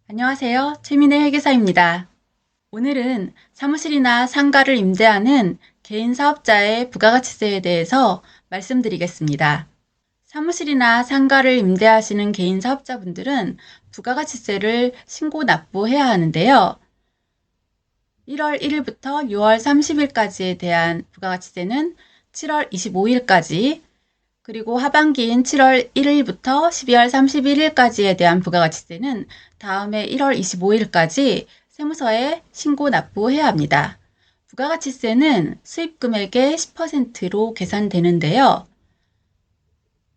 안녕하세요. 최민의 회계사입니다. 오늘은 사무실이나 상가를 임대하는 개인 사업자의 부가가치세에 대해서 말씀드리겠습니다. 사무실이나 상가를 임대하시는 개인 사업자분들은 부가가치세를 신고 납부해야 하는데요. 1월 1일부터 6월 30일까지에 대한 부가가치세는 7월 25일까지, 그리고 하반기인 7월 1일부터 12월 31일까지에 대한 부가가치세는 다음해 1월 25일까지 세무서에 신고 납부해야 합니다. 부가가치세는 수입금액의 10%로 계산되는데요.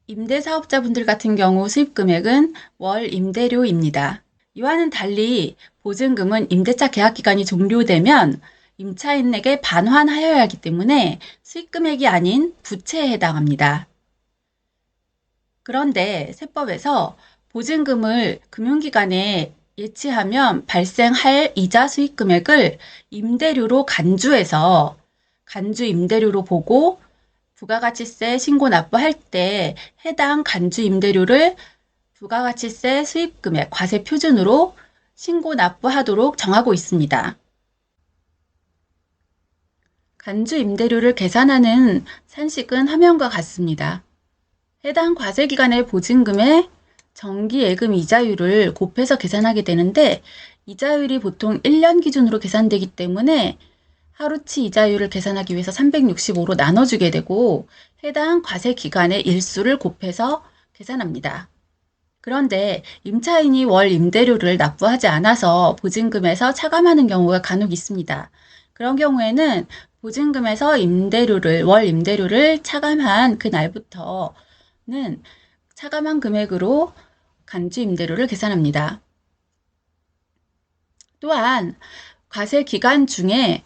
임대사업자분들 같은 경우 수입금액은 월 임대료입니다. 이와는 달리 보증금은 임대차 계약기간이 종료되면 임차인에게 반환하여야 하기 때문에 수익금액이 아닌 부채에 해당합니다. 그런데 세법에서 보증금을 금융기관에 예치하면 발생할 이자 수익 금액을 임대료로 간주해서 간주 임대료로 보고 부가가치세 신고 납부할 때 해당 간주 임대료를 부가가치세 수입 금액 과세 표준으로 신고 납부하도록 정하고 있습니다. 간주 임대료를 계산하는 산식은 화면과 같습니다. 해당 과세기간의 보증금의 정기예금 이자율을 곱해서 계산하게 되는데 이자율이 보통 1년 기준으로 계산되기 때문에 하루치 이자율을 계산하기 위해서 365로 나눠주게 되고 해당 과세기간의 일수를 곱해서 계산합니다. 그런데 임차인이 월 임대료를 납부하지 않아서 보증금에서 차감하는 경우가 간혹 있습니다. 그런 경우에는 보증금에서 월 임대료를 차감한 그 날부터는 차감한 금액으로 간주 임대료를 계산합니다. 또한 과세 기간 중에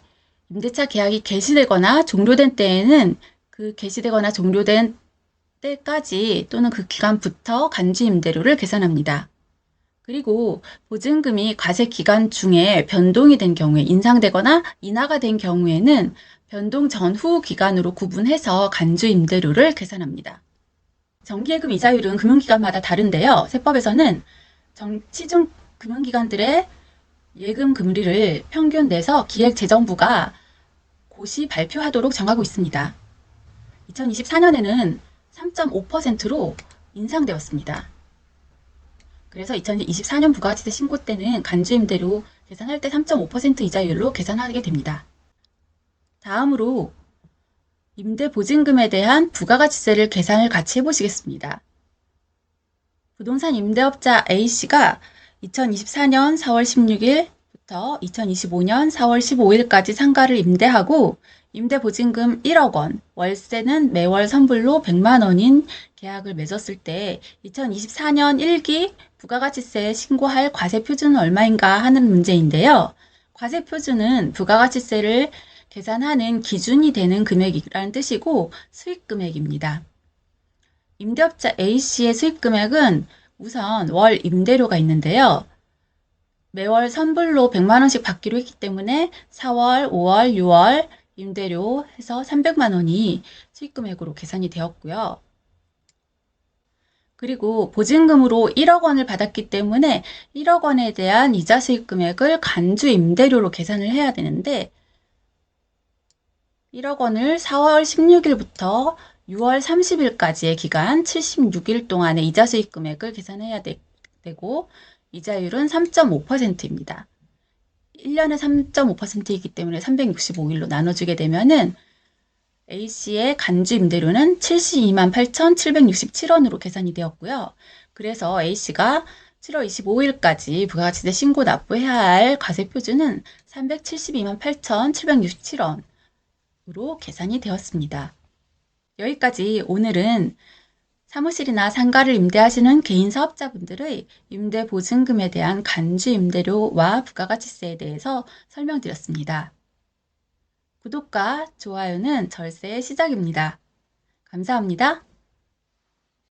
임대차 계약이 개시되거나 종료된 때에는 그 개시되거나 종료된 때까지 또는 그 기간부터 간주 임대료를 계산합니다. 그리고 보증금이 과세 기간 중에 변동이 된 경우에 인상되거나 인하가 된 경우에는 변동 전후 기간으로 구분해서 간주 임대료를 계산합니다. 정기예금 이자율은 금융기관마다 다른데요. 세법에서는 시중 금융기관들의 예금 금리를 평균 내서 기획재정부가 고시 발표하도록 정하고 있습니다. 2024년에는 3.5%로 인상되었습니다. 그래서 2024년 부가가치세 신고 때는 간주임대료 계산할 때 3.5% 이자율로 계산하게 됩니다. 다음으로 임대보증금에 대한 부가가치세를 계산을 같이 해보시겠습니다. 부동산 임대업자 A씨가 2024년 4월 16일부터 2025년 4월 15일까지 상가를 임대하고 임대보증금 1억 원, 월세는 매월 선불로 100만 원인 계약을 맺었을 때 2024년 1기 부가가치세 신고할 과세표준은 얼마인가 하는 문제인데요. 과세표준은 부가가치세를 계산하는 기준이 되는 금액이라는 뜻이고 수익금액입니다. 임대업자 A씨의 수익금액은 우선 월 임대료가 있는데요. 매월 선불로 100만 원씩 받기로 했기 때문에 4월, 5월, 6월 임대료 해서 300만 원이 수익금액으로 계산이 되었고요. 그리고 보증금으로 1억 원을 받았기 때문에 1억 원에 대한 이자 수익 금액을 간주 임대료로 계산을 해야 되는데 1억 원을 4월 16일부터 6월 30일까지의 기간 76일 동안의 이자 수익 금액을 계산해야 되고 이자율은 3.5%입니다. 1년에 3.5%이기 때문에 365일로 나눠주게 되면은 A씨의 간주 임대료는 72만 8,767원으로 계산이 되었고요. 그래서 A씨가 7월 25일까지 부가가치세 신고 납부해야 할 과세 표준은 372만 8,767원. 으로 계산이 되었습니다. 여기까지 오늘은 사무실이나 상가를 임대하시는 개인 사업자분들의 임대보증금에 대한 간주 임대료와 부가가치세에 대해서 설명드렸습니다. 구독과 좋아요는 절세의 시작입니다. 감사합니다.